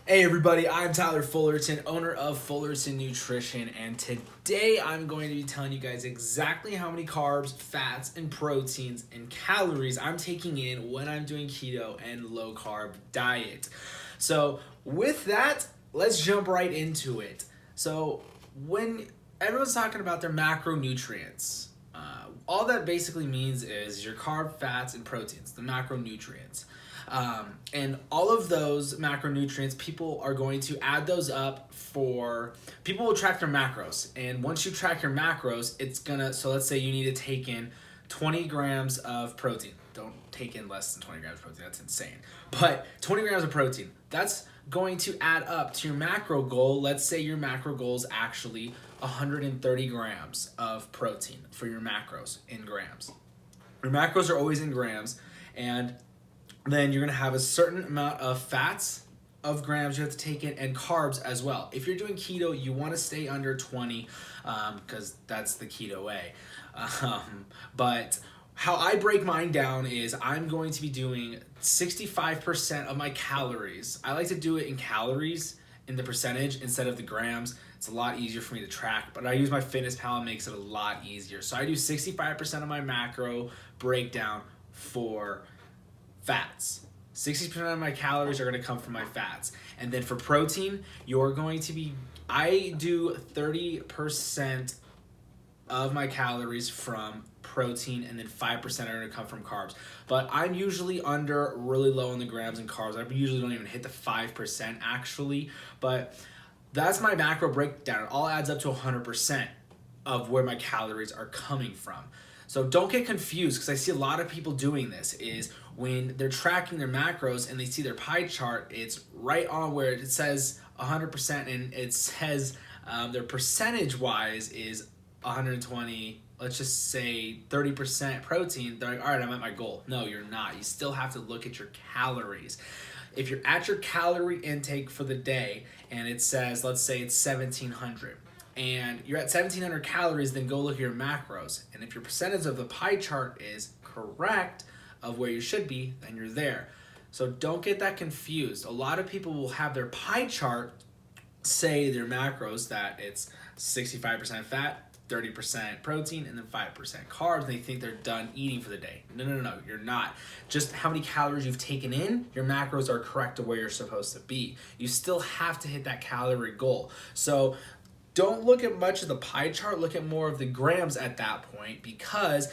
Hey everybody, I'm Tyler Fullerton, owner of Fullerton Nutrition, and today I'm going to be telling you guys exactly how many carbs, fats, and proteins and calories I'm taking in when I'm doing keto and low carb diet. So with that, let's jump right into it. So when everyone's talking about their macronutrients, all that basically means is your carb, fats, and proteins, the macronutrients. And all of those macronutrients, people are going to add those up people will track their macros. And once you track your macros, so let's say you need to take in 20 grams of protein. Don't take in less than 20 grams of protein, that's insane. But 20 grams of protein, that's going to add up to your macro goal. Let's say your macro goal is actually 130 grams of protein for your macros in grams. Your macros are always in grams, and then you're going to have a certain amount of fats of grams you have to take in, and carbs as well. If you're doing keto, you want to stay under 20 because that's the keto way. But how I break mine down is I'm going to be doing 65% of my calories. I like to do it in calories in the percentage instead of the grams. It's a lot easier for me to track, but I use my FitnessPal and makes it a lot easier. So I do 65% of my macro breakdown for fats. 60% of my calories are going to come from my fats. And then for protein, I do 30% of my calories from protein, and then 5% are going to come from carbs. But I'm usually really low on the grams and carbs. I usually don't even hit the 5% actually, but that's my macro breakdown. It all adds up to 100% of where my calories are coming from. So don't get confused, because I see a lot of people doing this is when they're tracking their macros and they see their pie chart, it's right on where it says 100% and it says their percentage wise is 120, let's just say 30% protein. They're like, all right, I'm at my goal. No, you're not. You still have to look at your calories. If you're at your calorie intake for the day and it says, let's say it's 1700, and you're at 1700 calories, then go look at your macros. And if your percentage of the pie chart is correct of where you should be, then you're there. So don't get that confused. A lot of people will have their pie chart say their macros that it's 65% fat, 30% protein, and then 5% carbs. They think they're done eating for the day. No, you're not. Just how many calories you've taken in, your macros are correct to where you're supposed to be. You still have to hit that calorie goal. So don't look at much of the pie chart, look at more of the grams at that point, because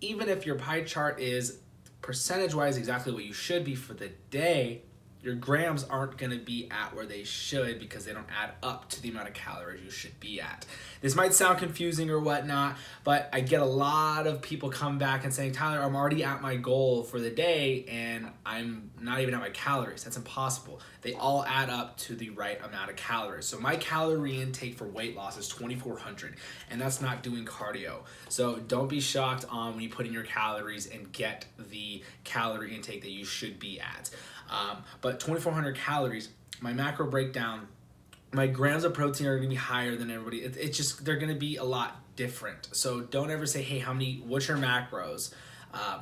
even if your pie chart is percentage-wise exactly what you should be for the day, your grams aren't going to be at where they should because they don't add up to the amount of calories you should be at. This might sound confusing or whatnot, but I get a lot of people come back and saying, Tyler, I'm already at my goal for the day and I'm not even at my calories. That's impossible. They all add up to the right amount of calories. So my calorie intake for weight loss is 2,400, and that's not doing cardio. So don't be shocked on when you put in your calories and get the calorie intake that you should be at. But 2,400 calories, my macro breakdown, my grams of protein are going to be higher than everybody. It's just, they're going to be a lot different. So don't ever say, hey, what's your macros?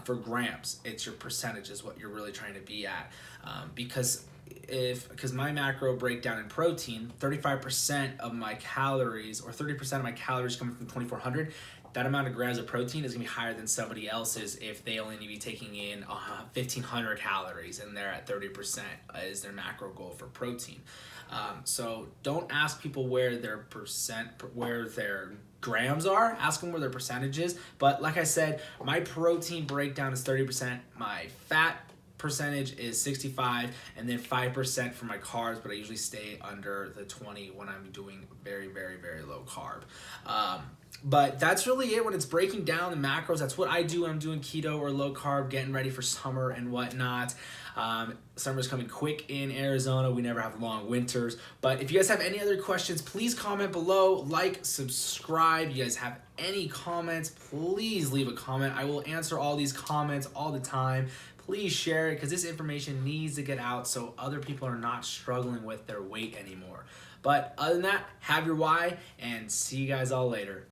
For grams, it's your percentage is what you're really trying to be at. Because my macro breakdown in protein, 35% of my calories or 30% of my calories coming from 2,400, that amount of grams of protein is going to be higher than somebody else's if they only need to be taking in 1,500 calories and they're at 30% is their macro goal for protein. So don't ask people where their grams are. Ask them where their percentage is. But like I said, my protein breakdown is 30%. My fat percentage is 65, and then 5% for my carbs, but I usually stay under the 20 when I'm doing very, very, very low carb. But that's really it when it's breaking down the macros. That's what I do when I'm doing keto or low carb, getting ready for summer and whatnot. Summer's coming quick in Arizona. We never have long winters. But if you guys have any other questions, please comment below, like, subscribe. You guys have any comments, please leave a comment. I will answer all these comments all the time. Please share it because this information needs to get out so other people are not struggling with their weight anymore. But other than that, have your why and see you guys all later.